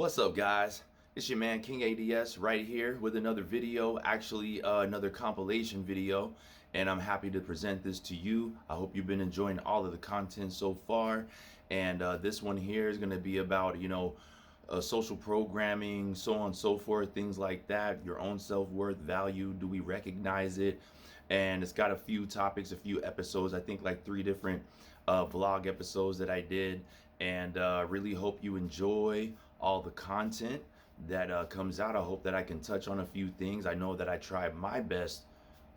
What's up, guys? It's your man King A.D.S. right here with another video, actually another compilation video, and I'm happy to present this to you. I hope you've been enjoying all of the content so far, and this one here is going to be about, social programming, so on and so forth, things like that, your own self-worth, value, do we recognize it? And it's got a few topics, a few episodes, I think like 3 different vlog episodes that I did, and really hope you enjoy all the content that comes out. I hope that I can touch on a few things. I know that I try my best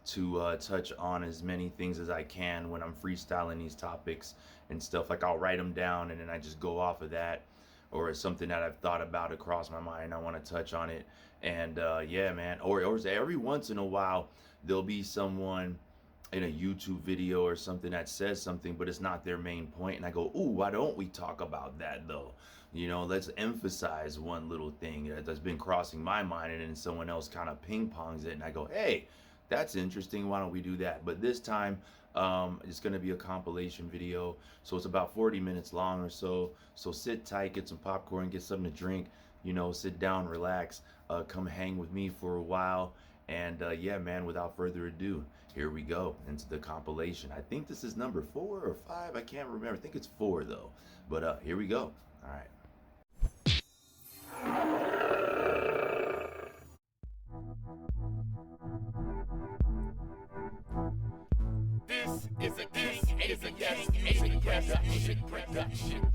to touch on as many things as I can when I'm freestyling these topics and stuff. Like I'll write them down and then I just go off of that, or it's something that I've thought about across my mind. I want to touch on it, and yeah, man. Or every once in a while there'll be someone in a YouTube video or something that says something, but it's not their main point, and I go, ooh, why don't we talk about that though? Let's emphasize one little thing that's been crossing my mind, and then someone else kind of ping pongs it, and I go, hey, that's interesting, why don't we do that? But this time it's going to be a compilation video, so it's about 40 minutes long or so. So sit tight, get some popcorn, get something to drink, sit down, relax, come hang with me for a while. And yeah, man, without further ado, here we go into the compilation. I think this is number 4 or 5. I can't remember. I think it's 4 though. But here we go. All right. This is a King A.D.S. production.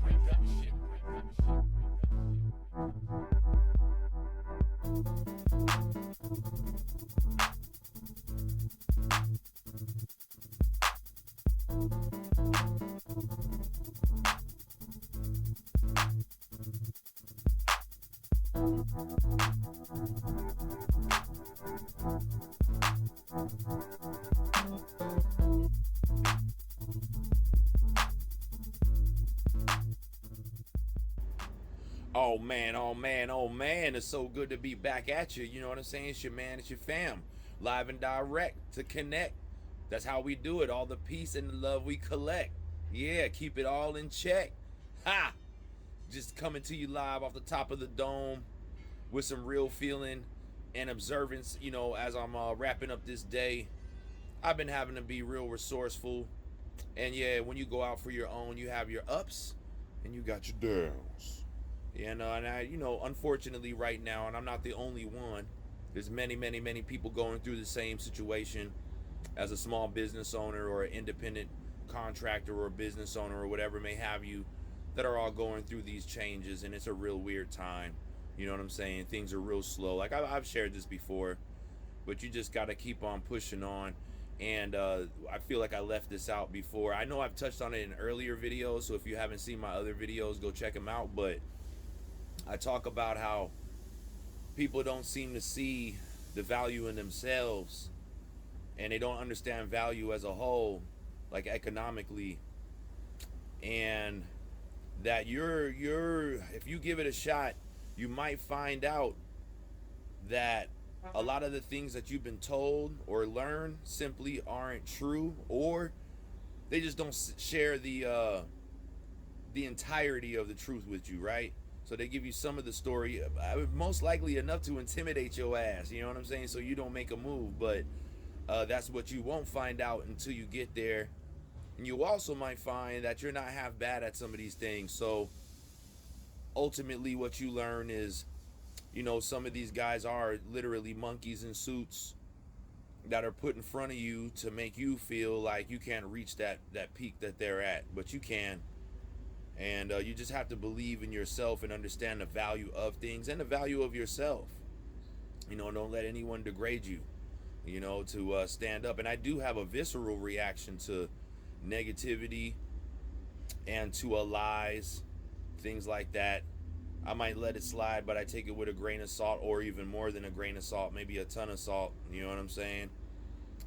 Oh man, oh man, oh man, it's so good to be back at you. You know what I'm saying? It's your man, it's your fam. Live and direct to connect. That's how we do it. All the peace and the love we collect. Yeah, keep it all in check. Ha! Just coming to you live off the top of the dome with some real feeling and observance, as I'm wrapping up this day. I've been having to be real resourceful. And yeah, when you go out for your own, you have your ups and you got your downs. And I, unfortunately right now, and I'm not the only one, there's many people going through the same situation as a small business owner or an independent contractor or business owner or whatever may have you, that are all going through these changes, and it's a real weird time. You know what I'm saying? Things are real slow. Like I've shared this before, but you just got to keep on pushing on. And I feel like I left this out before. I know I've touched on it in earlier videos, so if you haven't seen my other videos, go check them out. But I talk about how people don't seem to see the value in themselves, and they don't understand value as a whole, like economically, and that if you give it a shot, you might find out that a lot of the things that you've been told or learned simply aren't true, or they just don't share the entirety of the truth with you, right? So they give you some of the story, most likely enough to intimidate your ass, you know what I'm saying? So you don't make a move, but that's what you won't find out until you get there. And you also might find that you're not half bad at some of these things. So ultimately what you learn is, some of these guys are literally monkeys in suits that are put in front of you to make you feel like you can't reach that peak that they're at, but you can. And you just have to believe in yourself and understand the value of things and the value of yourself. Don't let anyone degrade you, to stand up. And I do have a visceral reaction to negativity and to lies, things like that. I might let it slide, but I take it with a grain of salt, or even more than a grain of salt, maybe a ton of salt, you know what I'm saying?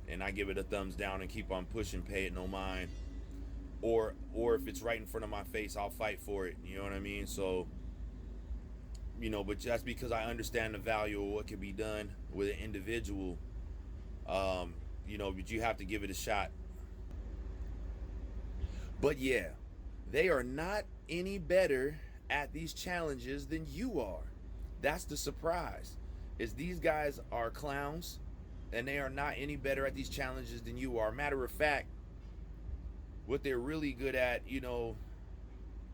And I give it a thumbs down and keep on pushing, pay it no mind. Or if it's right in front of my face, I'll fight for it. You know what I mean? So, but that's because I understand the value of what can be done with an individual. But you have to give it a shot. But yeah, they are not any better at these challenges than you are. That's the surprise. Is these guys are clowns and they are not any better at these challenges than you are. Matter of fact, what they're really good at,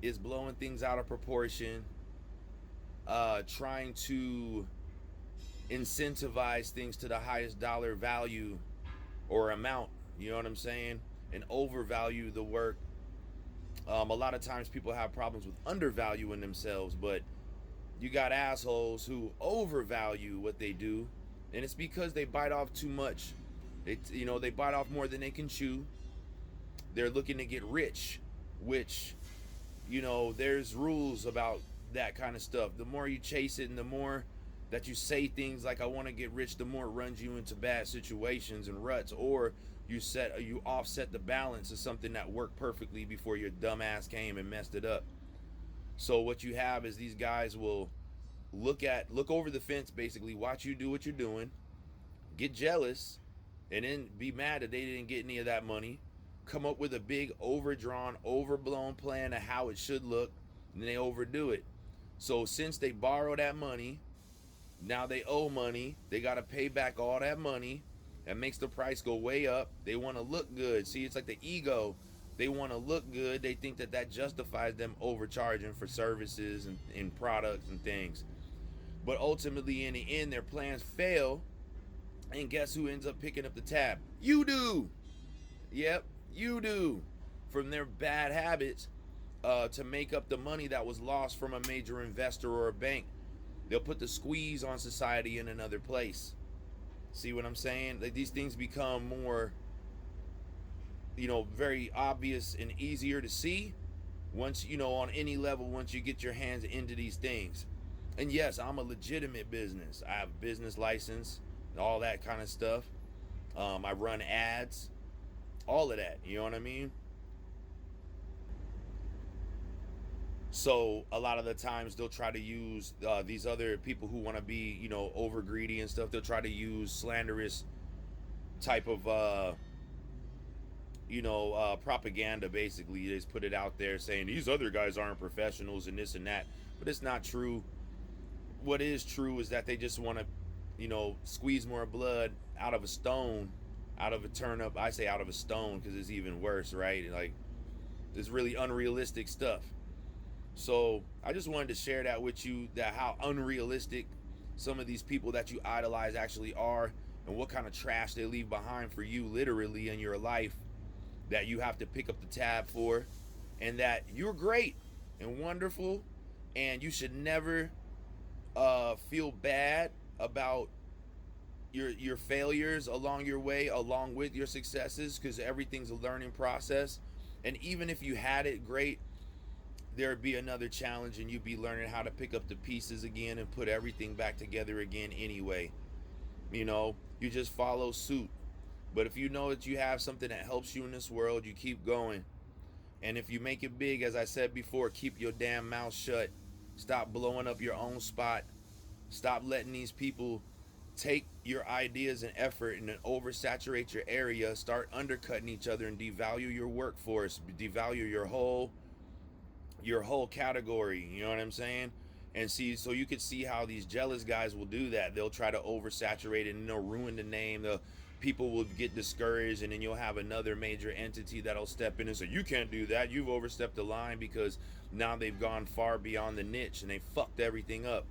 is blowing things out of proportion, trying to incentivize things to the highest dollar value or amount, you know what I'm saying? And overvalue the work. A lot of times people have problems with undervaluing themselves, but you got assholes who overvalue what they do, and it's because they bite off too much. They bite off more than they can chew. They're looking to get rich, which, there's rules about that kind of stuff. The more you chase it and the more that you say things like I want to get rich, the more it runs you into bad situations and ruts, or you offset the balance of something that worked perfectly before your dumb ass came and messed it up. So what you have is these guys will look over the fence, basically watch you do what you're doing, get jealous, and then be mad that they didn't get any of that money, come up with a big overdrawn, overblown plan of how it should look, and then they overdo it. So since they borrow that money, now they owe money. They got to pay back all that money. That makes the price go way up. They want to look good. See, it's like the ego. They want to look good. They think that justifies them overcharging for services and products and things. But ultimately, in the end, their plans fail. And guess who ends up picking up the tab? You do. Yep, you do. From their bad habits to make up the money that was lost from a major investor or a bank. They'll put the squeeze on society in another place. See what I'm saying? Like, these things become more, very obvious and easier to see once, on any level, once you get your hands into these things. And yes, I'm a legitimate business. I have a business license, all that kind of stuff. I run ads, all of that. You know what I mean? So a lot of the times they'll try to use these other people who want to be, over greedy and stuff. They'll try to use slanderous type of, propaganda. Basically, they just put it out there saying these other guys aren't professionals and this and that. But it's not true. What is true is that they just want to, squeeze more blood out of a stone, out of a turnip. I say out of a stone because it's even worse, right? Like, it's really unrealistic stuff. So I just wanted to share that with you, that how unrealistic some of these people that you idolize actually are, and what kind of trash they leave behind for you literally in your life that you have to pick up the tab for, and that you're great and wonderful, and you should never feel bad about your failures along your way, along with your successes, because everything's a learning process. And even if you had it great, there would be another challenge and you'd be learning how to pick up the pieces again and put everything back together again anyway. You just follow suit. But if you know that you have something that helps you in this world, you keep going. And if you make it big, as I said before, keep your damn mouth shut. Stop blowing up your own spot. Stop letting these people take your ideas and effort and then oversaturate your area. Start undercutting each other and devalue your workforce. Devalue your whole category, you know what I'm saying? And see, so you could see how these jealous guys will do that. They'll try to oversaturate it and they'll ruin the name. The people will get discouraged, and then you'll have another major entity that'll step in and say, you can't do that, you've overstepped the line, because now they've gone far beyond the niche and they fucked everything up.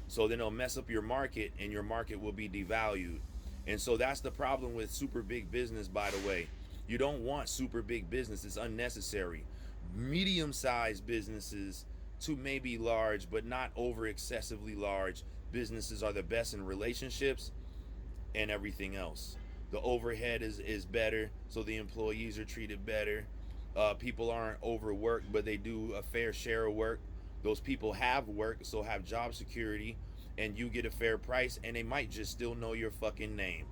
So then they'll mess up your market and your market will be devalued. And so that's the problem with super big business, by the way. You don't want super big business. It's unnecessary. Medium-sized businesses to maybe large, but not over excessively large businesses, are the best in relationships and everything else. The overhead is better, so the employees are treated better. People aren't overworked, but they do a fair share of work. Those people have work, so have job security, and you get a fair price, and they might just still know your fucking name.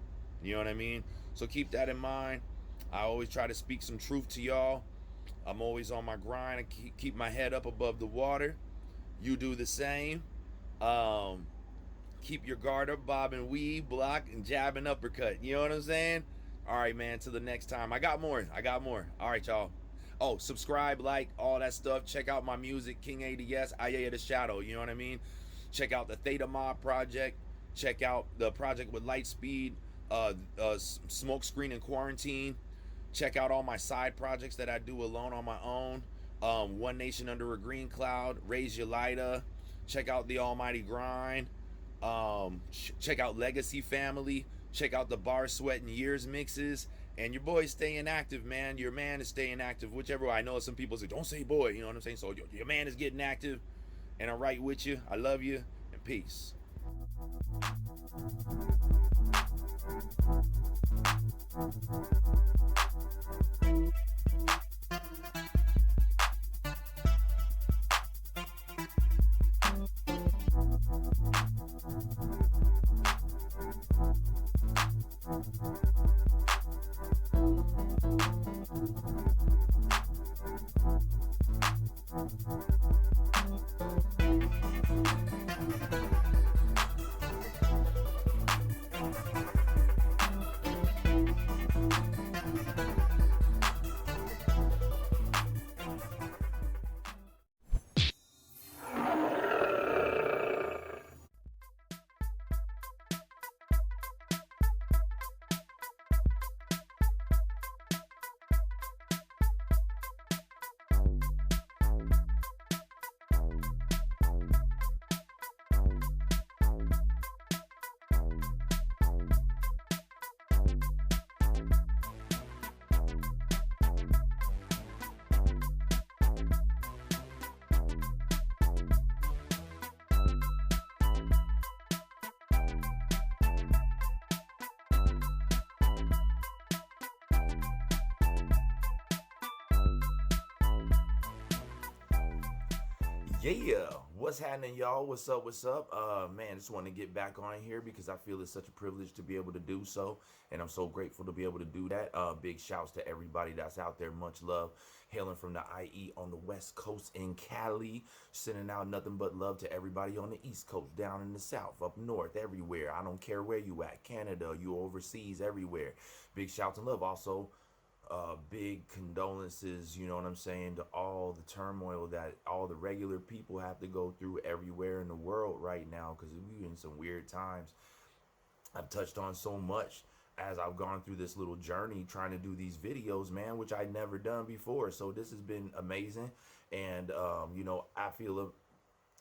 You know what I mean? So keep that in mind. I always try to speak some truth to y'all. I'm always on my grind. I keep my head up above the water. You do the same. Keep your guard up, bob and weave, block, and jab and uppercut. You know what I'm saying? All right, man. Till the next time. I got more. All right, y'all. Oh, subscribe, like, all that stuff. Check out my music, King A.D.S, A.D.S. The Shadow. You know what I mean? Check out the Theta Mob project. Check out the project with Lightspeed, Smoke Screen and Quarantine. Check out all my side projects that I do alone on my own. One Nation Under a Green Cloud, Raise Your Lighter. Check out the Almighty Grind. Check out Legacy Family. Check out the Bar Sweat and Years mixes. And your boy's staying active, man. Your man is staying active. Whichever way. I know some people say, don't say boy. You know what I'm saying? So your man is getting active. And I'm right with you. I love you. And peace. Yeah, what's happening, y'all? What's up? What's up? Man, just want to get back on here because I feel it's such a privilege to be able to do so, and I'm so grateful to be able to do that. Big shouts to everybody that's out there. Much love, hailing from the IE on the West Coast in Cali, sending out nothing but love to everybody on the East Coast, down in the South, up north, everywhere. I don't care where you at, Canada, you overseas, everywhere. Big shouts and love. Also, big condolences, you know what I'm saying, to all the turmoil that all the regular people have to go through everywhere in the world right now, because we're in some weird times. I've touched on so much as I've gone through this little journey trying to do these videos, man, which I never done before. So this has been amazing, and I feel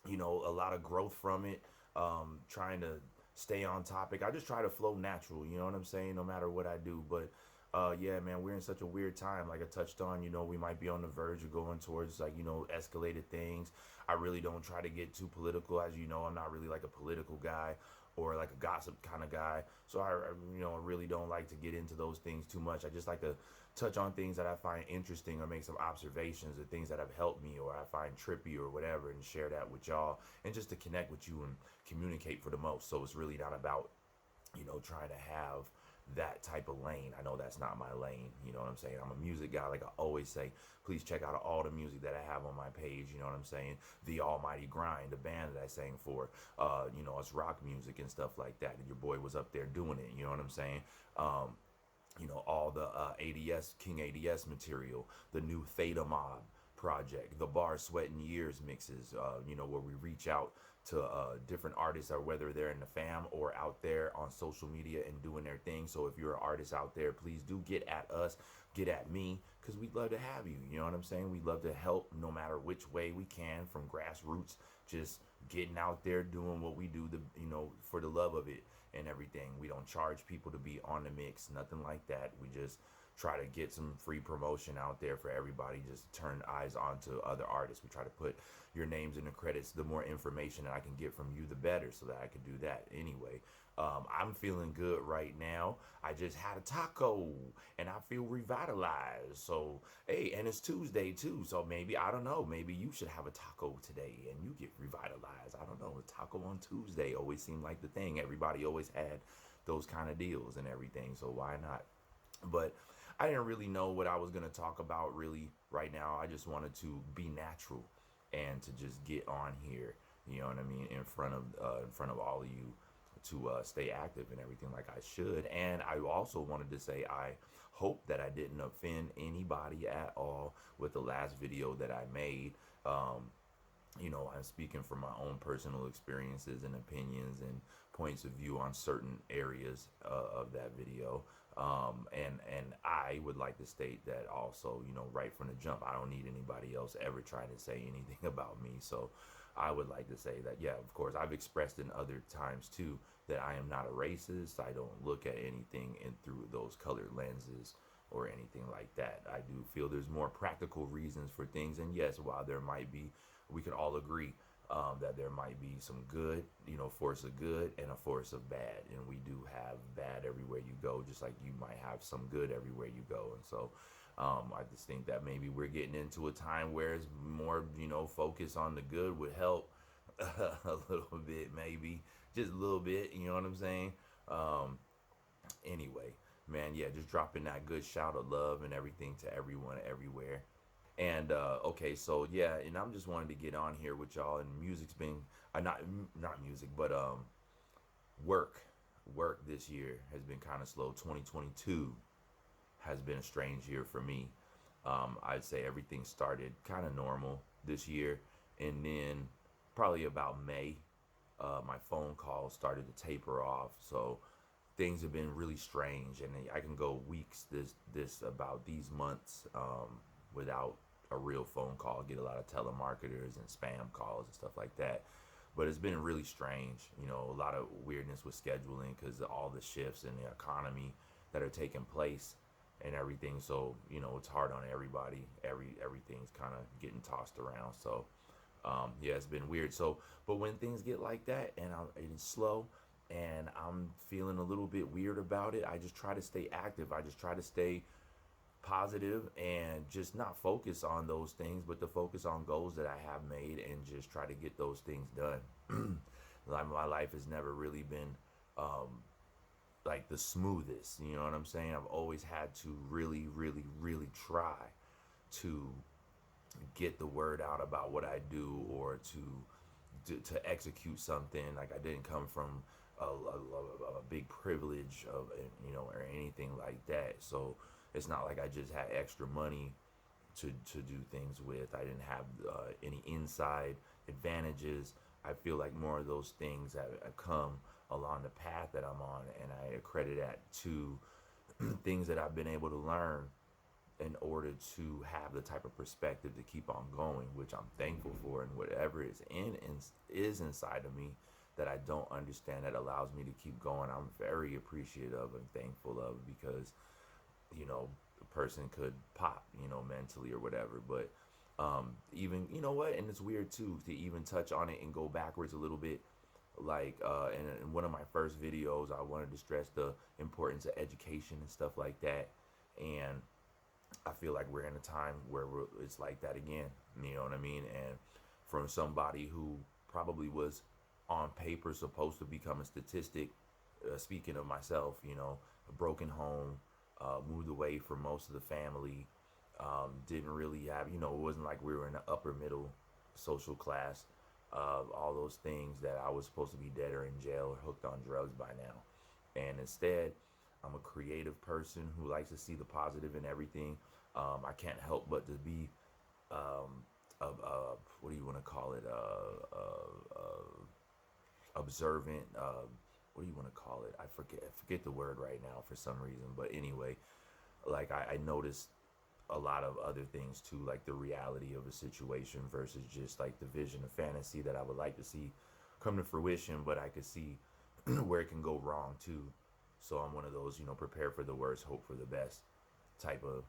a lot of growth from it. Trying to stay on topic. I just try to flow natural, you know what I'm saying, no matter what I do. But yeah, man, we're in such a weird time. Like I touched on, we might be on the verge of going towards escalated things. I really don't try to get too political, as you know. I'm not really like a political guy or like a gossip kind of guy. So I really don't like to get into those things too much. I just like to touch on things that I find interesting or make some observations of things that have helped me or I find trippy or whatever, and share that with y'all, and just to connect with you and communicate for the most. So it's really not about trying to have that type of lane. I know that's not my lane, you know what I'm saying? I'm a music guy, like I always say. Please check out all the music that I have on my page, you know what I'm saying? The Almighty Grind, the band that I sang for, it's rock music and stuff like that. And your boy was up there doing it, you know what I'm saying? All the A.D.S, King A.D.S material, the new Theta Mob project, the Bar Sweat and Years mixes, where we reach out to different artists, or whether they're in the fam or out there on social media and doing their thing. So if you're an artist out there, please do get at us, get at me, because we'd love to have you. You know what I'm saying? We'd love to help no matter which way we can, from grassroots, just getting out there doing what we do, for the love of it and everything. We don't charge people to be on the mix, nothing like that. We just try to get some free promotion out there for everybody, just turn eyes on to other artists. We try to put your names in the credits. The more information that I can get from you, the better, so that I can do that. Anyway, I'm feeling good right now. I just had a taco and I feel revitalized. So hey, and it's Tuesday too, so maybe, I don't know, maybe you should have a taco today and you get revitalized. I don't know, a taco on Tuesday always seemed like the thing. Everybody always had those kind of deals and everything, so why not? But I didn't really know what I was going to talk about really right now. I just wanted to be natural and to just get on here, you know what I mean, in front of all of you, to stay active and everything like I should. And I also wanted to say I hope that I didn't offend anybody at all with the last video that I made. I'm speaking from my own personal experiences and opinions and points of view on certain areas of that video. And I would like to state that also, right from the jump, I don't need anybody else ever trying to say anything about me. So I would like to say that, yeah, of course, I've expressed in other times too that I am not a racist. I don't look at anything in through those colored lenses or anything like that. I do feel there's more practical reasons for things. And yes, while there might be, we can all agree that there might be some good, force of good and a force of bad. And we do have bad everywhere you go, just like you might have some good everywhere you go. And so I just think that maybe we're getting into a time where it's more, focus on the good would help a little bit, maybe just a little bit, you know what I'm saying? Um, anyway, man, yeah, just dropping that good shout of love and everything to everyone everywhere. And okay, so yeah, and I'm just wanting to get on here with y'all. And music's been not music, but work. Work this year has been kind of slow. 2022 has been a strange year for me. I'd say everything started kind of normal this year, and then probably about May, my phone calls started to taper off. So things have been really strange, and I can go weeks this about these months without a real phone call. Get a lot of telemarketers and spam calls and stuff like that. But it's been really strange, a lot of weirdness with scheduling because all the shifts in the economy that are taking place and everything. So it's hard on everybody. Everything's kind of getting tossed around. So yeah, it's been weird. So, but when things get like that and it's slow and I'm feeling a little bit weird about it, I just try to stay active. I just try to stay positive and just not focus on those things, but to focus on goals that I have made and just try to get those things done. Like my life has never really been like the smoothest, you know what I'm saying? I've always had to really, really, really try to get the word out about what I do or to execute something. Like I didn't come from a big privilege of or anything like that. So it's not like I just had extra money to do things with. I didn't have any inside advantages. I feel like more of those things have come along the path that I'm on, and I accredit that to things that I've been able to learn in order to have the type of perspective to keep on going, which I'm thankful for. And whatever is inside of me that I don't understand that allows me to keep going, I'm very appreciative and thankful of, because a person could pop, mentally or whatever. But even, what, and it's weird too to even touch on it and go backwards a little bit. Like in one of my first videos, I wanted to stress the importance of education and stuff like that. And I feel like we're in a time where it's like that again. You know what I mean? And from somebody who probably was on paper supposed to become a statistic, speaking of myself, a broken home, moved away from most of the family, didn't really have, it wasn't like we were in the upper middle social class, all those things that I was supposed to be dead or in jail or hooked on drugs by now. And instead, I'm a creative person who likes to see the positive in everything. I can't help but to be, what do you want to call it? Observant. What do you want to call it? I forget the word right now for some reason. But anyway, like I noticed a lot of other things too, like the reality of a situation versus just like the vision of fantasy that I would like to see come to fruition, but I could see where it can go wrong too. So I'm one of those, prepare for the worst, hope for the best type of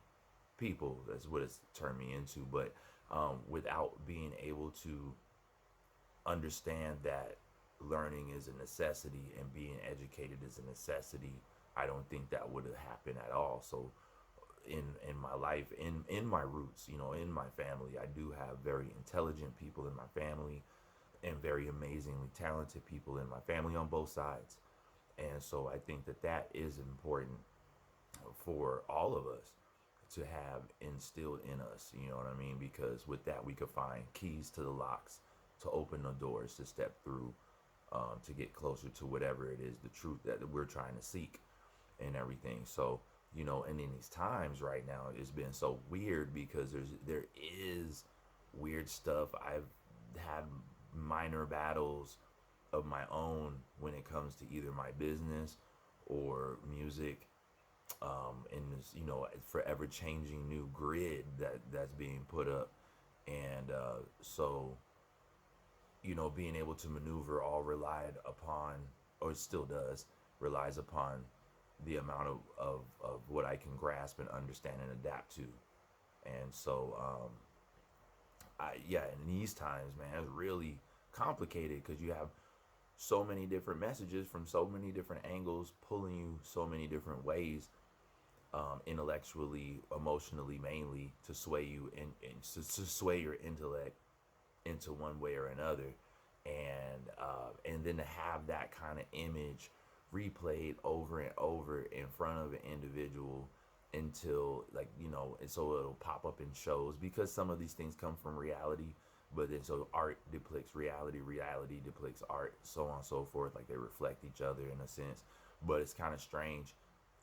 people. That's what it's turned me into. But without being able to understand that learning is a necessity and being educated is a necessity, I don't think that would have happened at all. So in my life, in my roots, in my family, I do have very intelligent people in my family and very amazingly talented people in my family on both sides. And so I think that is important for all of us to have instilled in us, you know what I mean? Because with that, we could find keys to the locks to open the doors to step through, to get closer to whatever it is, the truth that we're trying to seek and everything. So, and in these times right now, it's been so weird because there is weird stuff I've had minor battles of my own when it comes to either my business or music, in this, forever changing new grid that's being put up. And so, being able to maneuver all relied upon, or it still does, relies upon the amount of what I can grasp and understand and adapt to. And so, yeah, in these times, man, it's really complicated because you have so many different messages from so many different angles pulling you so many different ways, intellectually, emotionally, mainly to sway you to sway your intellect into one way or another, and then to have that kind of image replayed over and over in front of an individual until, like, and so it'll pop up in shows because some of these things come from reality, but then so art depicts reality, reality depicts art, so on and so forth, like they reflect each other in a sense. But it's kind of strange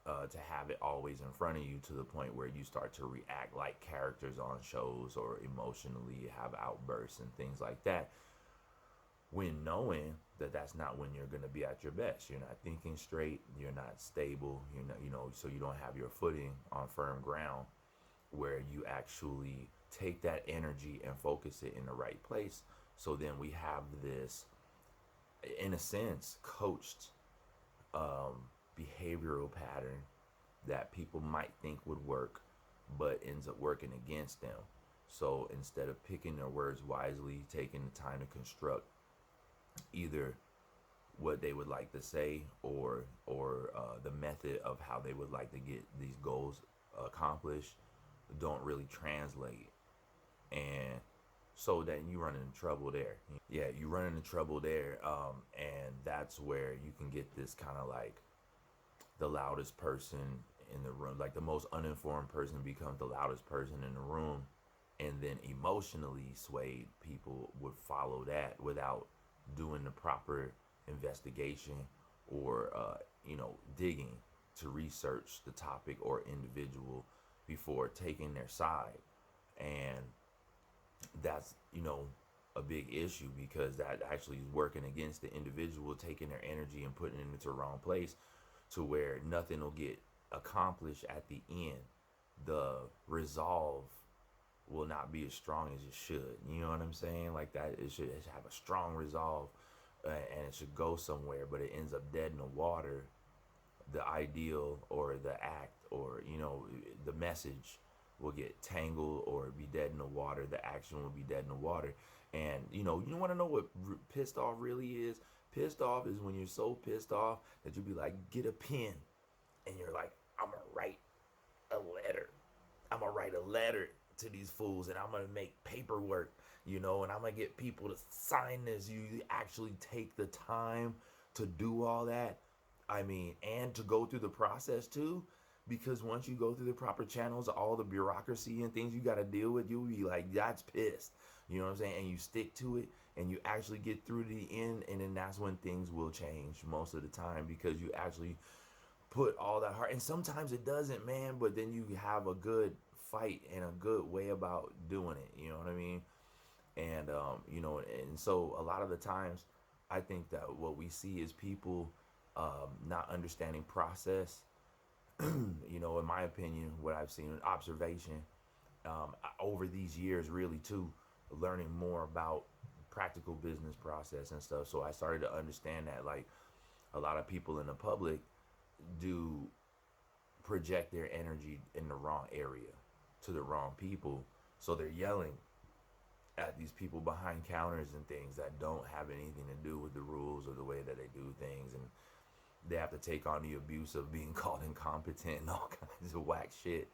to have it always in front of you to the point where you start to react like characters on shows or emotionally have outbursts and things like that, when knowing that that's not when you're going to be at your best. You're not thinking straight, you're not stable, so you don't have your footing on firm ground where you actually take that energy and focus it in the right place. So then we have this, in a sense, coached behavioral pattern that people might think would work, but ends up working against them. So instead of picking their words wisely, taking the time to construct either what they would like to say or the method of how they would like to get these goals accomplished, don't really translate. And so then you run into trouble there. Yeah, you run into trouble there, and that's where you can get this kind of like the loudest person in the room, like the most uninformed person becomes the loudest person in the room, and then emotionally swayed people would follow that without doing the proper investigation or digging to research the topic or individual before taking their side. And that's a big issue because that actually is working against the individual, taking their energy and putting it into the wrong place to where nothing will get accomplished at the end. The resolve will not be as strong as it should. You know what I'm saying? Like that, it should have a strong resolve, and it should go somewhere, but it ends up dead in the water. The ideal or the act or the message will get tangled or be dead in the water. The action will be dead in the water. And you want to know what pissed off really is? Pissed off is when you're so pissed off that you be like, get a pen, and you're like, I'm gonna write a letter. I'm gonna write a letter to these fools, and I'm gonna make paperwork, and I'm gonna get people to sign this. You actually take the time to do all that. I mean, and to go through the process too, because once you go through the proper channels, all the bureaucracy and things you got to deal with, you'll be like, that's pissed. You know what I'm saying? And you stick to it and you actually get through to the end, and then that's when things will change most of the time because you actually put all that heart. And sometimes it doesn't, man, but then you have a good fight and a good way about doing it. You know what I mean? And and so a lot of the times I think that what we see is people not understanding process. In my opinion, what I've seen in observation over these years, really too, learning more about practical business process and stuff. So I started to understand that, like, a lot of people in the public do project their energy in the wrong area to the wrong people. So they're yelling at these people behind counters and things that don't have anything to do with the rules or the way that they do things. And they have to take on the abuse of being called incompetent and all kinds of whack shit.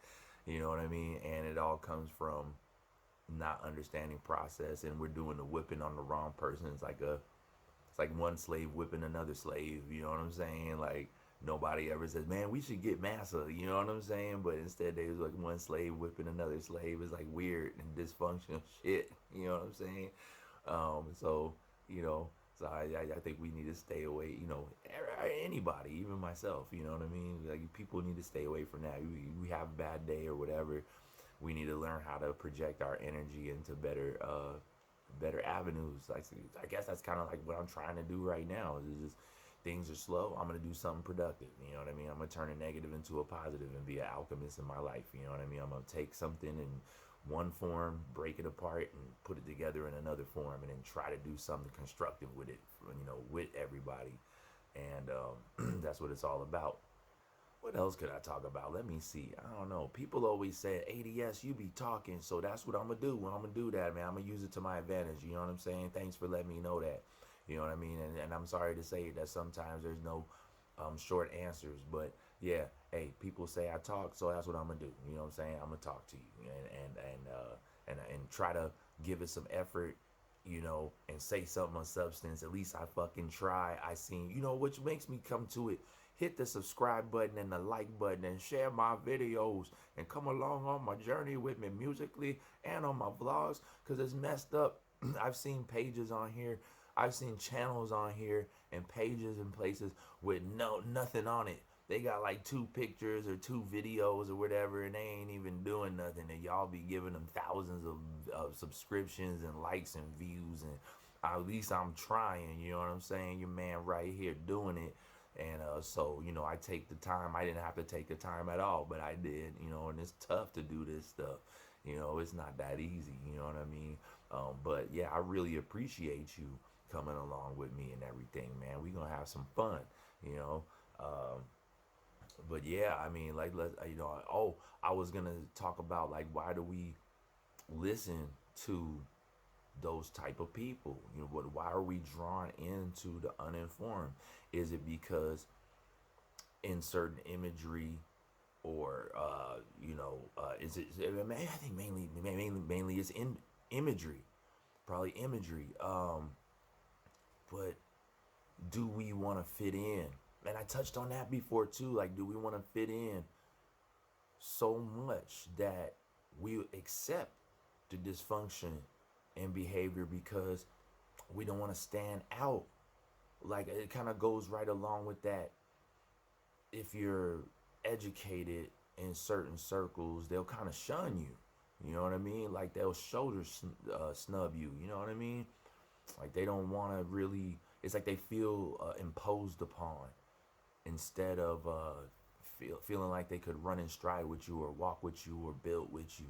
You know what I mean? And it all comes from not understanding process, and we're doing the whipping on the wrong person. It's like one slave whipping another slave. You know what I'm saying? Like, nobody ever says, man, we should get massa. You know what I'm saying? But instead, they was like one slave whipping another slave. It's like weird and dysfunctional shit. You know what I'm saying? So so I think we need to stay away. Anybody, even myself. You know what I mean? Like, people need to stay away from that. We have a bad day or whatever. We need to learn how to project our energy into better better avenues. Like, I guess that's kind of like what I'm trying to do right now. Is just things are slow. I'm gonna do something productive. You know what I mean? I'm gonna turn a negative into a positive and be an alchemist in my life. You know what I mean? I'm gonna take something in one form, break it apart, and put it together in another form, and then try to do something constructive with it. You know, with everybody, and that's what it's all about. What else could I talk about? Let me see. I don't know. People always say, A.D.S, you be talking, so that's what I'm gonna do. When I'm gonna do that, man, I'm gonna use it to my advantage. You know what I'm saying? Thanks for letting me know that. You know what I mean? And I'm sorry to say that sometimes there's no short answers, but yeah, hey, people say I talk, so that's what I'm gonna do. You know what I'm saying? I'm gonna talk to you and try to give it some effort, you know, and say something of substance. At least I fucking try. I seen, you know, which makes me come to it. Hit the subscribe button and the like button and share my videos and come along on my journey with me musically and on my vlogs, because it's messed up. I've seen pages on here, I've seen channels on here and pages and places with nothing on it. They got like 2 pictures or 2 videos or whatever, and they ain't even doing nothing. And y'all be giving them thousands of subscriptions and likes and views. And at least I'm trying, you know what I'm saying? Your man right here doing it. And so, you know, I take the time. I didn't have to take the time at all, but I did, you know, and it's tough to do this stuff. You know, it's not that easy, you know what I mean? But yeah, I really appreciate you coming along with me and everything, man. We gonna have some fun, you know. But yeah, I mean, like, you know, oh, I was gonna talk about like why do we listen to those type of people? You know, why are we drawn into the uninformed? Is it because in certain imagery, or you know, I think mainly it's in imagery, probably imagery. But do we want to fit in? And I touched on that before too. Like, do we want to fit in so much that we accept the dysfunction and behavior because we don't want to stand out? Like, it kind of goes right along with that. If you're educated in certain circles, they'll kind of shun you. You know what I mean? Like, they'll shoulder snub you. You know what I mean? Like, they don't want to really. It's like they feel imposed upon, instead of feeling like they could run in stride with you or walk with you or build with you.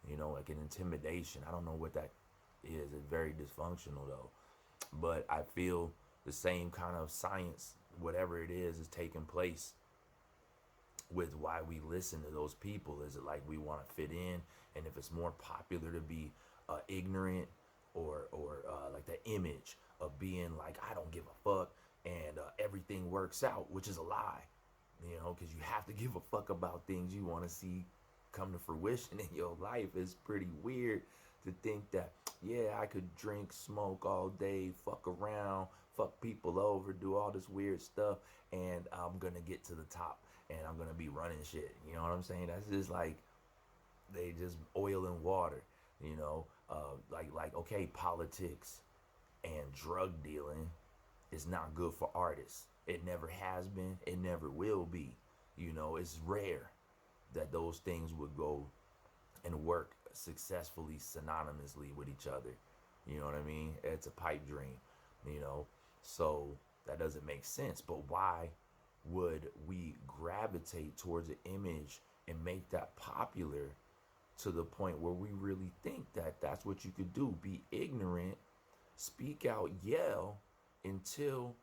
You know, like an intimidation. I don't know what that is. It's very dysfunctional though. But I feel the same kind of science, whatever it is taking place with why we listen to those people. Is it like we want to fit in, and if it's more popular to be ignorant, or like the image of being like, I don't give a fuck, and everything works out, which is a lie, you know, because you have to give a fuck about things you want to see come to fruition in your life. It's pretty weird to think that, yeah, I could drink, smoke all day, fuck around, fuck people over, do all this weird stuff, and I'm gonna get to the top and I'm gonna be running shit. You know what I'm saying? That's just like, they just oil and water, you know. Like okay, politics and drug dealing is not good for artists. It never has been, it never will be. You know, it's rare that those things would go and work successfully synonymously with each other. You know what I mean? It's a pipe dream, you know. So that doesn't make sense. But why would we gravitate towards an image and make that popular to the point where we really think that that's what you could do? Be ignorant, speak out, yell until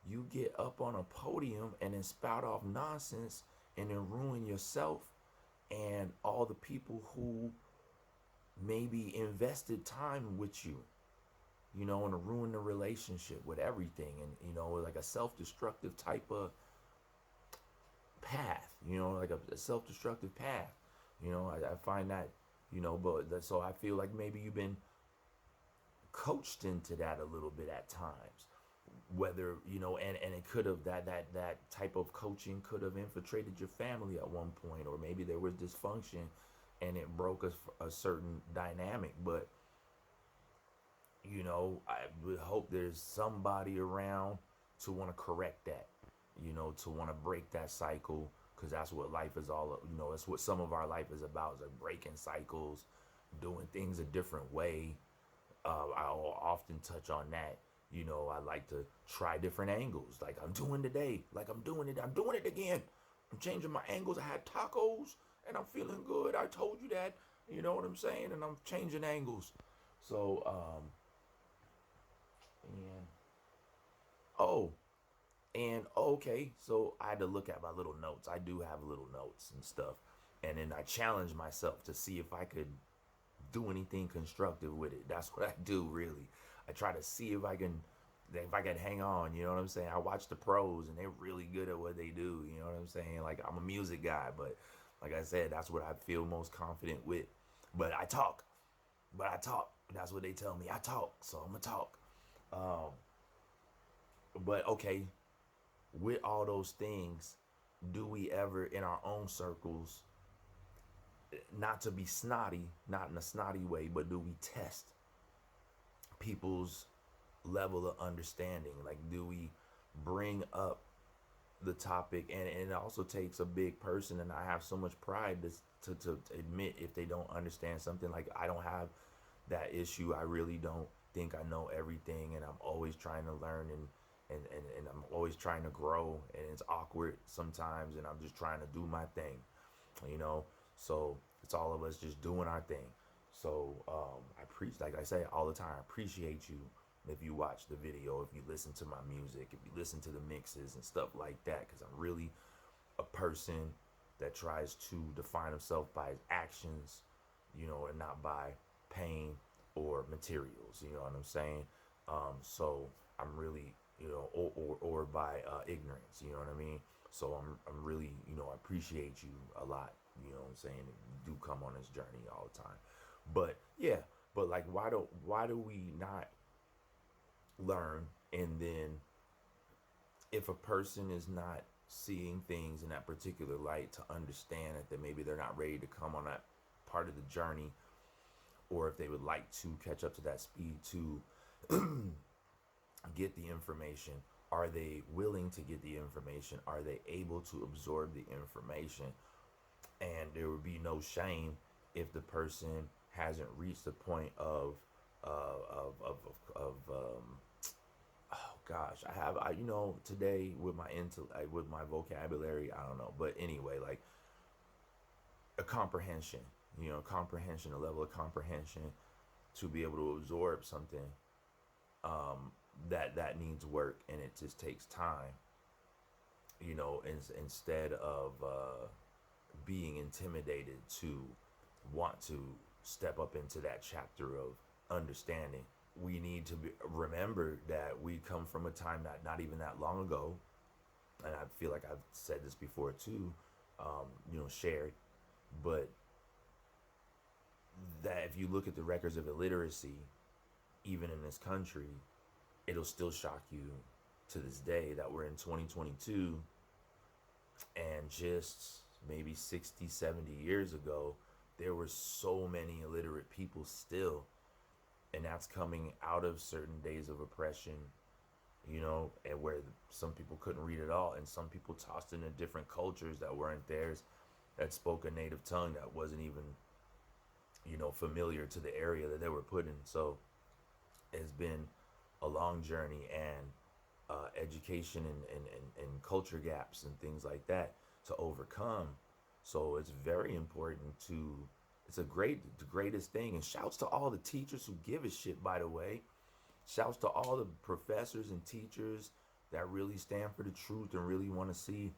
you get up on a podium and then spout off nonsense and then ruin yourself and all the people who maybe invested time with you, you know, and to ruin the relationship with everything. And, you know, like a self-destructive type of path, you know, like a self-destructive path. You know, I find that, you know, so I feel like maybe you've been coached into that a little bit at times. Whether, you know, and it could have, that type of coaching could have infiltrated your family at one point, or maybe there was dysfunction and it broke a certain dynamic. But, you know, I would hope there's somebody around to want to correct that, you know, to want to break that cycle, because that's what life is all, you know, that's what some of our life is about, is like breaking cycles, doing things a different way, I'll often touch on that. I like to try different angles, like I'm doing today. Like I'm doing it. I'm doing it again. I'm changing my angles. I had tacos and I'm feeling good. I told you that. You know what I'm saying? And I'm changing angles. So, and oh, and okay, so I had to look at my little notes. I do have little notes and stuff. And then I challenged myself to see if I could do anything constructive with it. That's what I do really. I try to see if I can hang on, you know what I'm saying? I watch the pros and they're really good at what they do, you know what I'm saying? Like I'm a music guy, but like I said, that's what I feel most confident with. But I talk. But I talk. That's what they tell me. I talk, so I'm gonna talk. Um, but okay, with all those things, do we ever in our own circles, not to be snotty, not in a snotty way, but do we test people's level of understanding? Like, do we bring up the topic? And it also takes a big person, and I have so much pride to admit if they don't understand something. Like, I don't have that issue. I really don't think I know everything, and I'm always trying to learn, and I'm always trying to grow, and it's awkward sometimes, and I'm just trying to do my thing, you know. So it's all of us just doing our thing. So I preach, like I say all the time, I appreciate you if you watch the video, if you listen to my music, if you listen to the mixes and stuff like that, because I'm really a person that tries to define himself by his actions, and not by pain or materials. You know what I'm saying? So I'm really, or by ignorance. You know what I mean? So I'm really, I appreciate you a lot. You know what I'm saying? You do come on this journey all the time. But yeah, but like, why do we not learn? And then if a person is not seeing things in that particular light, to understand that maybe they're not ready to come on that part of the journey, or if they would like to catch up to that speed to get the information, are they willing to get the information? Are they able to absorb the information? And there would be no shame if the person hasn't reached the point of oh gosh, today with my with my vocabulary, I don't know, but anyway, like a comprehension, comprehension, a level of comprehension to be able to absorb something, that needs work, and it just takes time, instead of being intimidated to want to step up into that chapter of understanding. We need to remember that we come from a time not even that long ago, and I feel like I've said this before too, shared, but that if you look at the records of illiteracy, even in this country, it'll still shock you to this day that we're in 2022, and just maybe 60, 70 years ago, there were so many illiterate people still. And that's coming out of certain days of oppression, and where some people couldn't read at all, and some people tossed into different cultures that weren't theirs, that spoke a native tongue that wasn't even, familiar to the area that they were put in. So it's been a long journey, and education and culture gaps and things like that to overcome. So it's very important to, it's the greatest thing. And shouts to all the teachers who give a shit, by the way. Shouts to all the professors and teachers that really stand for the truth and really want to see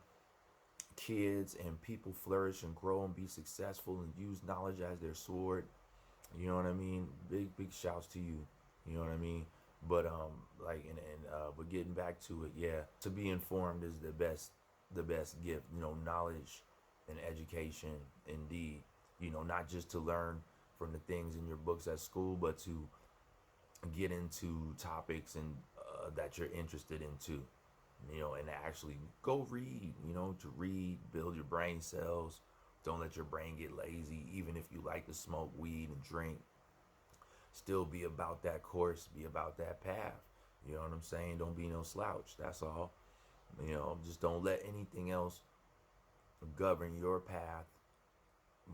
kids and people flourish and grow and be successful and use knowledge as their sword. You know what I mean? Big shouts to you. You know what I mean? But but getting back to it, yeah, to be informed is the best gift. Knowledge and education, indeed. Not just to learn from the things in your books at school, but to get into topics and that you're interested in too. And to actually go read. To read, build your brain cells. Don't let your brain get lazy. Even if you like to smoke weed and drink, still be about that course, be about that path. You know what I'm saying? Don't be no slouch. That's all. Just don't let anything else govern your path,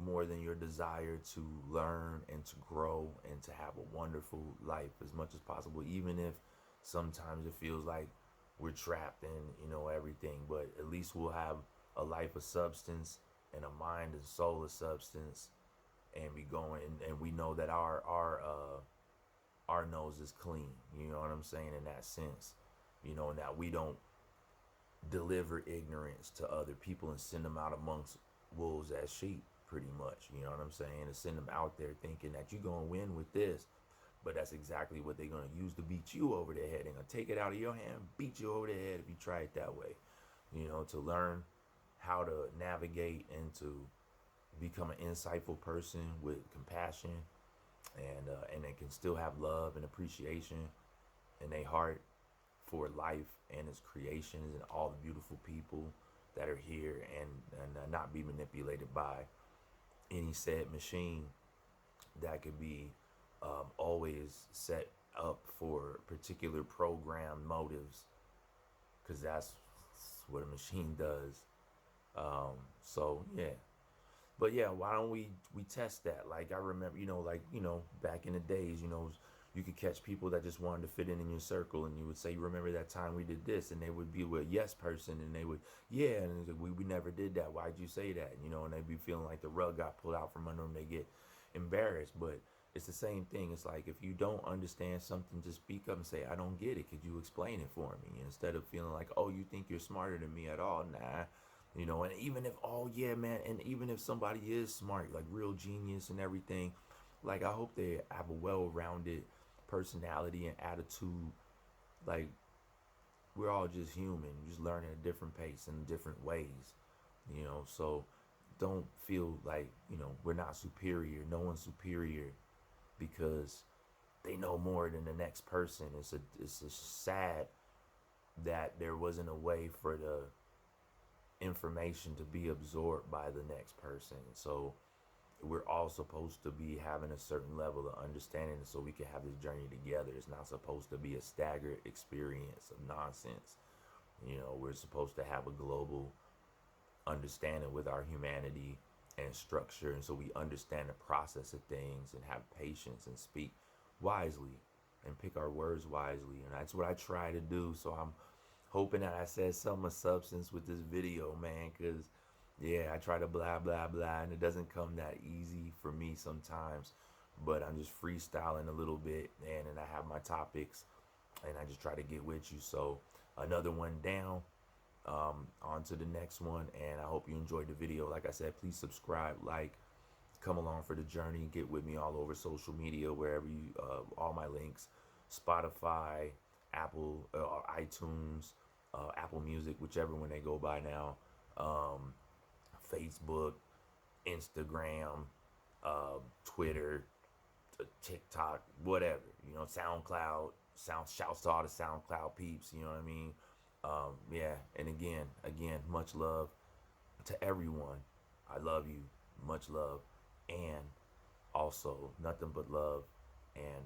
more than your desire to learn and to grow and to have a wonderful life as much as possible, even if sometimes it feels like we're trapped in, everything. But at least we'll have a life of substance and a mind and soul of substance, and be going, and we know that our nose is clean. You know what I'm saying? In that sense, and that we don't deliver ignorance to other people and send them out amongst wolves as sheep, pretty much. You know what I'm saying? And send them out there thinking that you're gonna win with this, but that's exactly what they're gonna use to beat you over the head. They're gonna take it out of your hand, beat you over the head if you try it that way. To learn how to navigate and to become an insightful person with compassion, and they can still have love and appreciation in their heart for life and its creations and all the beautiful people that are here, and not be manipulated by any said machine that could be always set up for particular program motives, because that's what a machine does. So yeah, but yeah, why don't we test that? Like, I remember, back in the days, you could catch people that just wanted to fit in your circle, and you would say, "You remember that time we did this?" And they would be with a yes person, and they would, yeah, and like, we never did that. Why'd you say that? And they'd be feeling like the rug got pulled out from under them. They get embarrassed, but it's the same thing. It's like, if you don't understand something, just speak up and say, "I don't get it. Could you explain it for me?" Instead of feeling like, "Oh, you think you're smarter than me at all?" Nah. And even if, oh yeah, man, and even if somebody is smart, like real genius and everything, like, I hope they have a well-rounded personality and attitude. Like, we're all just human, just learning at a different pace in different ways, so don't feel like, we're not superior. No one's superior because they know more than the next person. It's sad that there wasn't a way for the information to be absorbed by the next person. So we're all supposed to be having a certain level of understanding so we can have this journey together. It's not supposed to be a staggered experience of nonsense. We're supposed to have a global understanding with our humanity and structure, and so we understand the process of things and have patience and speak wisely and pick our words wisely. And that's what I try to do. So I'm hoping that I said some of substance with this video, man, because yeah, I try to blah blah blah, and it doesn't come that easy for me sometimes. But I'm just freestyling a little bit, and I have my topics, and I just try to get with you. So another one down. On to the next one, and I hope you enjoyed the video. Like I said, please subscribe, like, come along for the journey. Get with me all over social media, wherever you, all my links, Spotify, Apple, iTunes, Apple Music, whichever one they go by now, Facebook, Instagram, Twitter, TikTok, whatever, SoundCloud. Shouts to all the SoundCloud peeps. You know what I mean? Yeah, and again, much love to everyone. I love you, much love, and also nothing but love and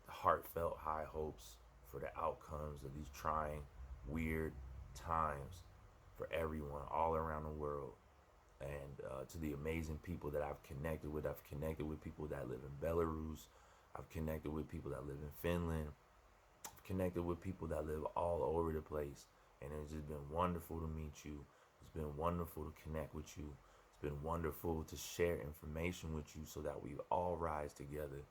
heartfelt high hopes for the outcomes of these trying, weird times for everyone all around the world. And to the amazing people that I've connected with people that live in Belarus. I've connected with people that live in Finland. I've connected with people that live all over the place. And it's just been wonderful to meet you. It's been wonderful to connect with you. It's been wonderful to share information with you so that we all rise together.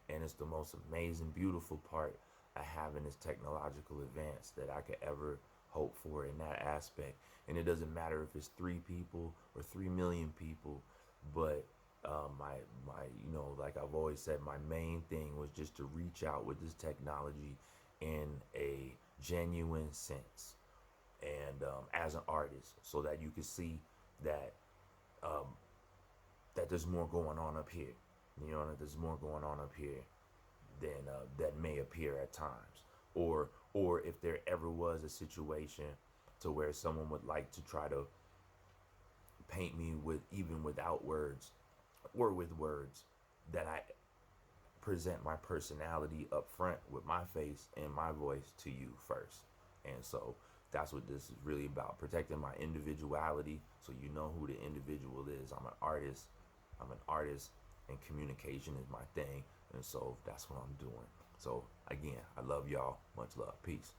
And it's the most amazing, beautiful part of having this technological advance that I could ever hope for in that aspect. And it doesn't matter if it's 3 people or 3 million people, but my like I've always said, my main thing was just to reach out with this technology in a genuine sense, and as an artist, so that you can see that that there's more going on up here. That there's more going on up here than that may appear at times, or if there ever was a situation to where someone would like to try to paint me with, even without words or with words, that I present my personality up front with my face and my voice to you first. And so That's what this is really about, protecting my individuality, so you know who the individual is. I'm an artist. And communication is my thing, and so that's what I'm doing. So again, I love y'all. Much love. Peace.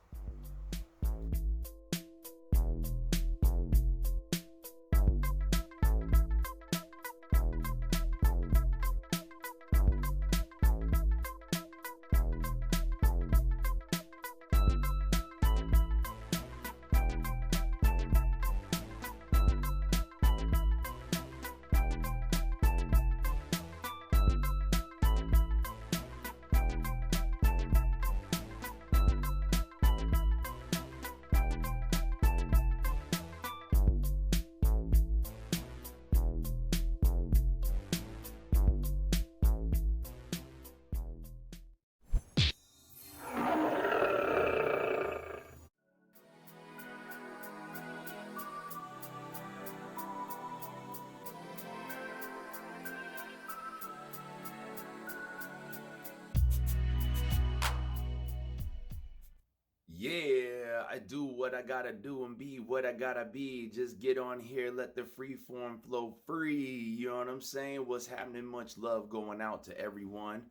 Yeah, I do what I gotta do and be what I gotta be. Just get on here, let the free form flow free. You know what I'm saying? What's happening? Much love going out to everyone.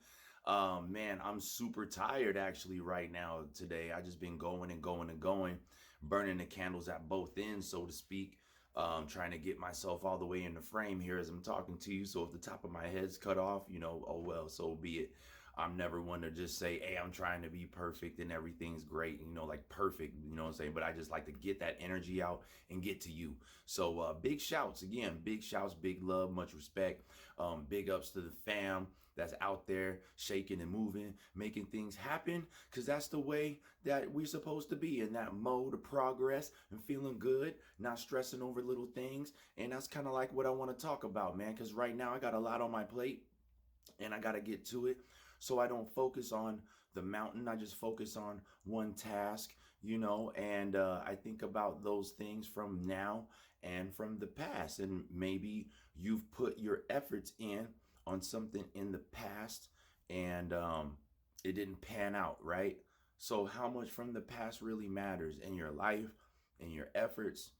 Man, I'm super tired actually right now today. I just been going and going and going, burning the candles at both ends, so to speak. Trying to get myself all the way in the frame here as I'm talking to you. So if the top of my head's cut off, oh well, so be it. I'm never one to just say, hey, I'm trying to be perfect and everything's great, like perfect, you know what I'm saying? But I just like to get that energy out and get to you. So big shouts again, big shouts, big love, much respect. Big ups to the fam that's out there shaking and moving, making things happen, because that's the way that we're supposed to be, in that mode of progress and feeling good, not stressing over little things. And that's kind of like what I want to talk about, man, because right now I got a lot on my plate and I got to get to it. So I don't focus on the mountain. I just focus on one task, and I think about those things from now and from the past. And maybe you've put your efforts in on something in the past and it didn't pan out, right? So, how much from the past really matters in your life, in your efforts?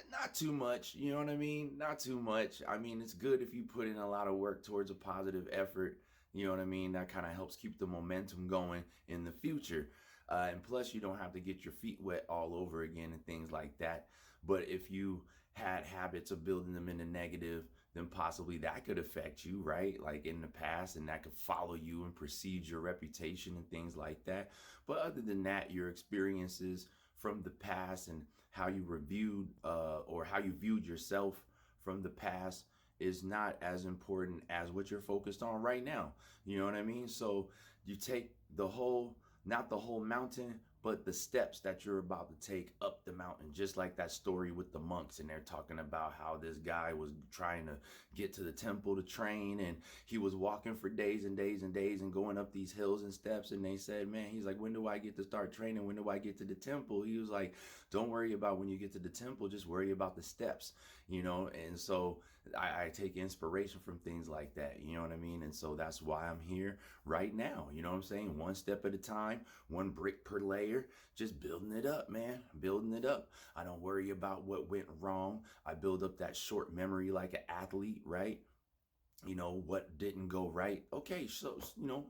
Not too much, you know what I mean? Not too much. I mean, it's good if you put in a lot of work towards a positive effort, you know what I mean? That kind of helps keep the momentum going in the future. And plus, you don't have to get your feet wet all over again and things like that. But if you had habits of building them in the negative, then possibly that could affect you, right? Like in the past, and that could follow you and precede your reputation and things like that. But other than that, your experiences from the past and how you reviewed or how you viewed yourself from the past is not as important as what you're focused on right now. You know what I mean? So you take not the whole mountain, but the steps that you're about to take up the mountain. Just like that story with the monks, and they're talking about how this guy was trying to get to the temple to train, and he was walking for days and days and days and going up these hills and steps. And they said, man, he's like, when do I get to start training? When do I get to the temple? He was like, don't worry about when you get to the temple, just worry about the steps, And so I take inspiration from things like that, you know what I mean? And so that's why I'm here right now, you know what I'm saying? One step at a time, one brick per layer, just building it up, man, building it up. I don't worry about what went wrong. I build up that short memory like an athlete, right? What didn't go right. Okay, so,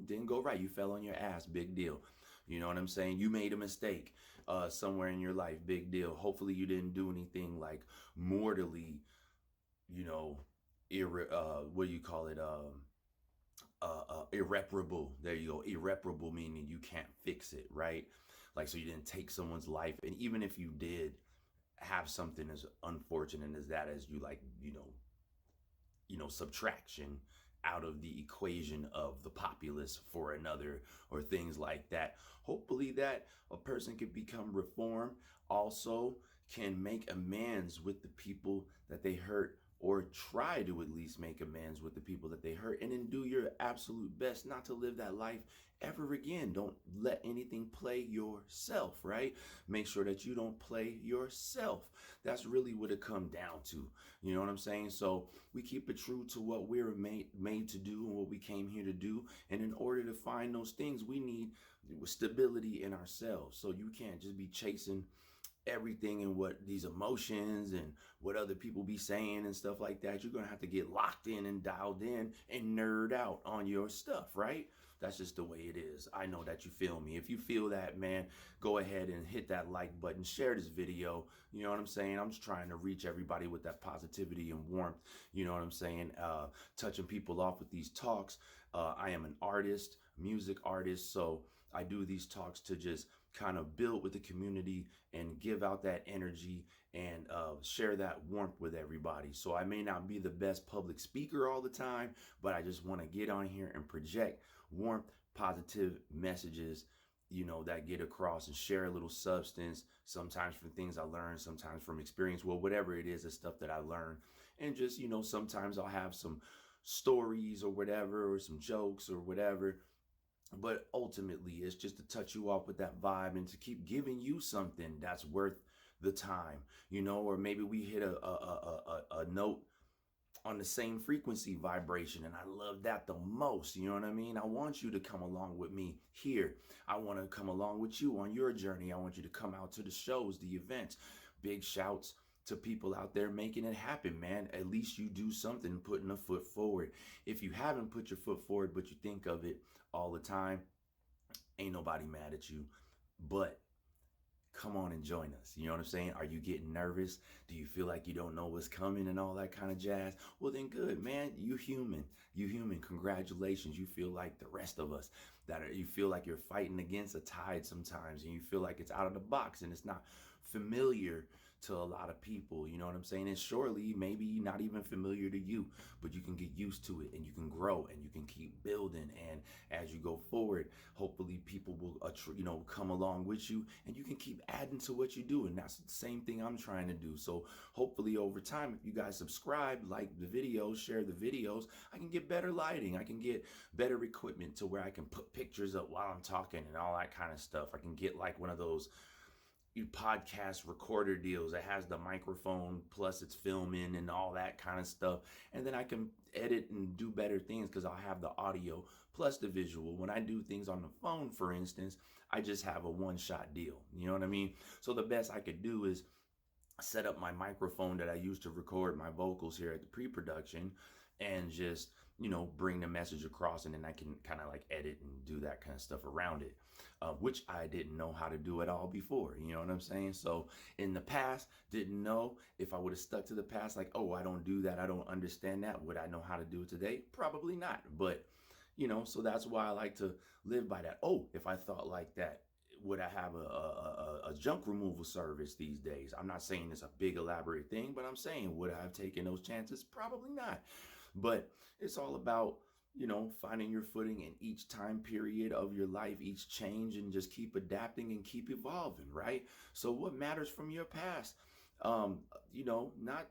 didn't go right. You fell on your ass, big deal. You know what I'm saying? You made a mistake somewhere in your life, big deal. Hopefully you didn't do anything like mortally, you know, what do you call it? Irreparable. There you go. Irreparable meaning you can't fix it, right? Like, so you didn't take someone's life. And even if you did have something as unfortunate as that, as you like, subtraction out of the equation of the populace for another or things like that. Hopefully that a person can become reformed, also can make amends with the people that they hurt or try to at least make amends with the people that they hurt, and then do your absolute best not to live that life ever again. Don't let anything play yourself, right? Make sure that you don't play yourself. That's really what it comes down to. You know what I'm saying? So we keep it true to what we're made to do and what we came here to do. And in order to find those things, we need stability in ourselves. So you can't just be chasing everything and what these emotions and what other people be saying and stuff like that. You're gonna have to get locked in and dialed in and nerd out on your stuff, right? That's just the way it is. I know that you feel me. If you feel that, man, go ahead and hit that like button, share this video. You know what I'm saying? I'm just trying to reach everybody with that positivity and warmth. You know what I'm saying? Touching people off with these talks. I am an artist, music artist, so I do these talks to just kind of build with the community and give out that energy and share that warmth with everybody. So I may not be the best public speaker all the time, but I just want to get on here and project warmth, positive messages, you know, that get across and share a little substance, sometimes from things I learned, sometimes from experience, well, whatever it is, the stuff that I learned. And just, you know, sometimes I'll have some stories or whatever, or some jokes or whatever, but ultimately it's just to touch you off with that vibe and to keep giving you something that's worth the time, you know. Or maybe we hit a note on the same frequency vibration, and I love that the most. You know what I mean? I want you to come along with me here. I want to come along with you on your journey. I want you to come out to the shows, the events. Big shouts to people out there making it happen, man. At least you do something, putting a foot forward. If you haven't put your foot forward, but you think of it all the time, ain't nobody mad at you. But come on and join us. You know what I'm saying? Are you getting nervous? Do you feel like you don't know what's coming and all that kind of jazz? Well, then good, man. You human. You human. Congratulations. You feel like the rest of us. You feel like you're fighting against a tide sometimes, and you feel like it's out of the box and it's not familiar to a lot of people. You know what I'm saying? And surely maybe not even familiar to you, but you can get used to it and you can grow and you can keep building. And as you go forward, hopefully people will, come along with you, and you can keep adding to what you do. And that's the same thing I'm trying to do. So hopefully over time, if you guys subscribe, like the videos, share the videos, I can get better lighting. I can get better equipment to where I can put pictures up while I'm talking and all that kind of stuff. I can get like one of those podcast recorder deals that has the microphone plus it's filming and all that kind of stuff, and then I can edit and do better things because I'll have the audio plus the visual. When I do things on the phone, for instance, I just have a one-shot deal. You know what I mean? So the best I could do is set up my microphone that I use to record my vocals here at the pre-production and just, bring the message across, and then I can kind of like edit and do that kind of stuff around it, which I didn't know how to do at all before. You know what I'm saying? So in the past, didn't know. If I would have stuck to the past, like, oh, I don't do that, I don't understand that, would I know how to do it today? Probably not. But, so that's why I like to live by that. Oh, if I thought like that, would I have a junk removal service these days? I'm not saying it's a big elaborate thing, but I'm saying, would I have taken those chances? Probably not. But it's all about, finding your footing in each time period of your life, each change, and just keep adapting and keep evolving, right? So what matters from your past? Not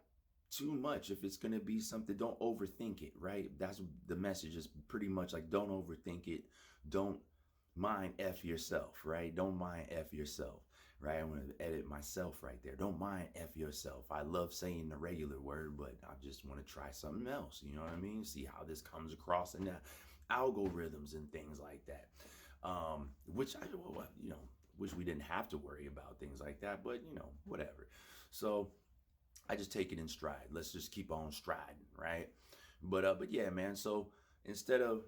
too much. If it's going to be something, don't overthink it, right? That's the message, is pretty much like, don't overthink it. Don't mind F yourself, right? Don't mind F yourself, right? I'm going to edit myself right there. Don't mind F yourself. I love saying the regular word, but I just want to try something else. You know what I mean? See how this comes across in the algorithms and things like that. Which wish we didn't have to worry about things like that, but whatever. So I just take it in stride. Let's just keep on striding, right? But yeah, man. So instead of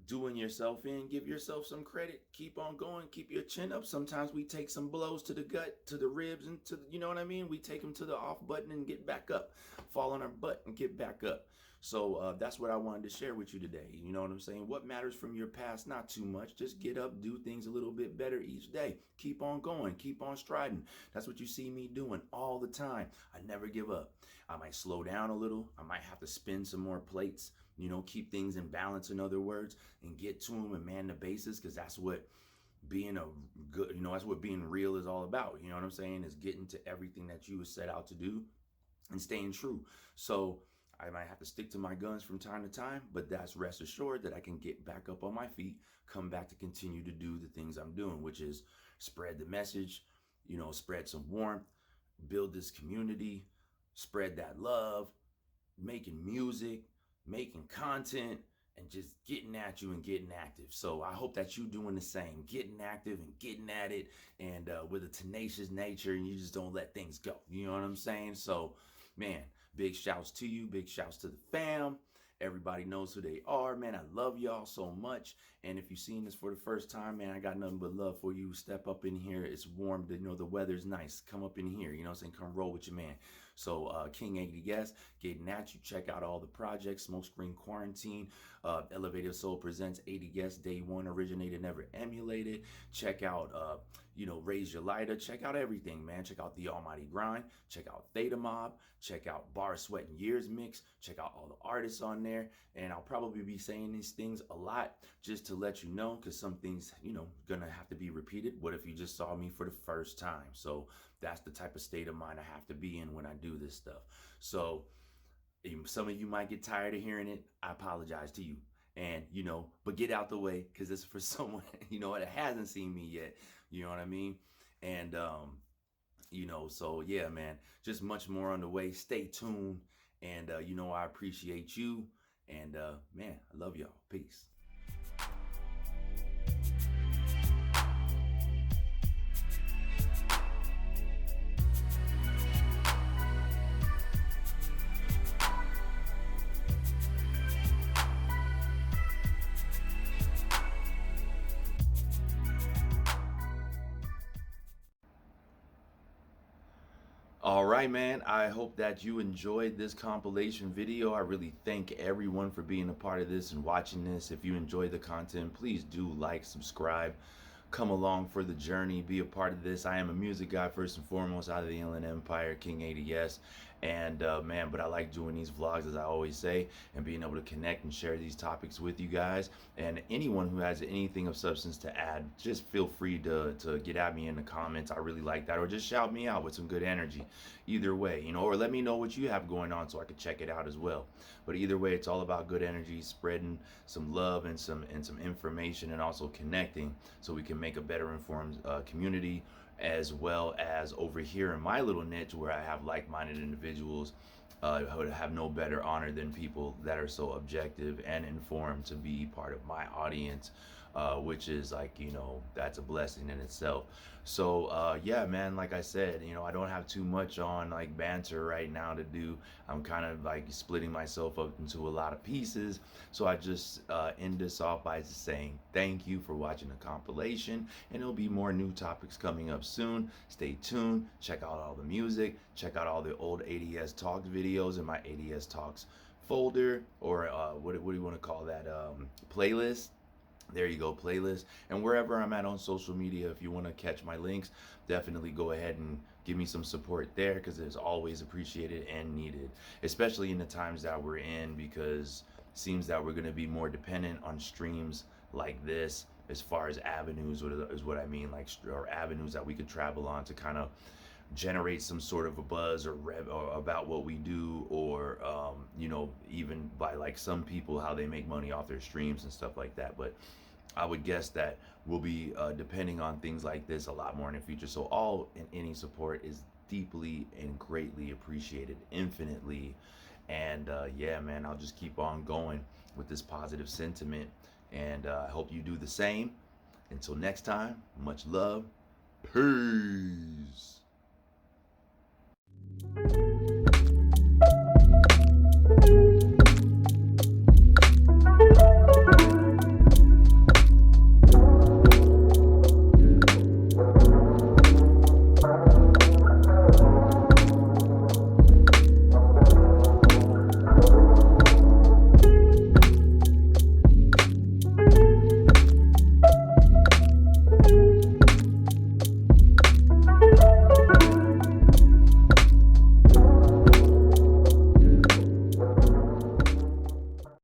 doing yourself in, give yourself some credit, keep on going, keep your chin up. Sometimes we take some blows to the gut, to the ribs, and you know what I mean? We take them to the off button and get back up, fall on our butt and get back up. So that's what I wanted to share with you today. You know what I'm saying? What matters from your past? Not too much. Just get up, do things a little bit better each day. Keep on going, keep on striding. That's what you see me doing all the time. I never give up. I might slow down a little. I might have to spin some more plates, keep things in balance, in other words, and get to them and man the bases, because that's what being a good, that's what being real is all about. You know what I'm saying? Is getting to everything that you set out to do and staying true. So I might have to stick to my guns from time to time, but that's rest assured that I can get back up on my feet, come back to continue to do the things I'm doing, which is spread the message, spread some warmth, build this community, spread that love, making music, making content, and just getting at you and getting active. So I hope that you doing the same, getting active and getting at it, and with a tenacious nature, and you just don't let things go. You know what I'm saying? So, man, big shouts to you, big shouts to the fam. Everybody knows who they are, man. I love y'all so much. And if you've seen this for the first time, man, I got nothing but love for you. Step up in here. It's warm. The weather's nice. Come up in here. You know what I'm saying? Come roll with your man. So King A.D.S, getting at you. Check out all the projects. Smokescreen Quarantine. Elevated Soul presents A.D.S Day One. Originated, never emulated. Check out, Raise Your Lighter. Check out everything, man. Check out The Almighty Grind. Check out Theta Mob. Check out Bar Sweat and Years Mix. Check out all the artists on there. And I'll probably be saying these things a lot just to let you know, because some things, gonna have to be repeated. What if you just saw me for the first time? So that's the type of state of mind I have to be in when I do this stuff. So some of you might get tired of hearing it. I apologize to you. And, but get out the way, because this is for someone, that hasn't seen me yet. You know what I mean? And, so yeah, man, just much more on the way. Stay tuned. And, I appreciate you. And, man, I love y'all. Peace. All right, man. I hope that you enjoyed this compilation video. I really thank everyone for being a part of this and watching this. If you enjoyed the content, please do like, subscribe, come along for the journey, be a part of this. I am a music guy first and foremost, out of the Inland Empire, King A.D.S. And man, but I like doing these vlogs, as I always say, and being able to connect and share these topics with you guys. And anyone who has anything of substance to add, just feel free to get at me in the comments. I really like that. Or just shout me out with some good energy. Either way, or let me know what you have going on so I can check it out as well. But either way, it's all about good energy, spreading some love and some information, and also connecting so we can make a better informed community, as well as over here in my little niche where I have like-minded individuals who have no better honor than people that are so objective and informed to be part of my audience, which is like, that's a blessing in itself. So yeah, man, like I said, I don't have too much on like banter right now to do. I'm kind of like splitting myself up into a lot of pieces. So I just end this off by saying thank you for watching the compilation, and there'll be more new topics coming up soon. Stay tuned. Check out all the music. Check out all the old A.D.S Talks videos in my A.D.S Talks folder, or what do you want to call that, playlist. There you go, playlist. And wherever I'm at on social media, if you want to catch my links, definitely go ahead and give me some support there, because it's always appreciated and needed, especially in the times that we're in, because it seems that we're going to be more dependent on streams like this, as far as avenues, is what I mean, like, or avenues that we could travel on to kind of generate some sort of a buzz or about what we do, or even by like some people, how they make money off their streams and stuff like that. But I would guess that we'll be depending on things like this a lot more in the future. So all and any support is deeply and greatly appreciated, infinitely. And yeah, man, I'll just keep on going with this positive sentiment, and I hope you do the same. Until next time, much love. Peace.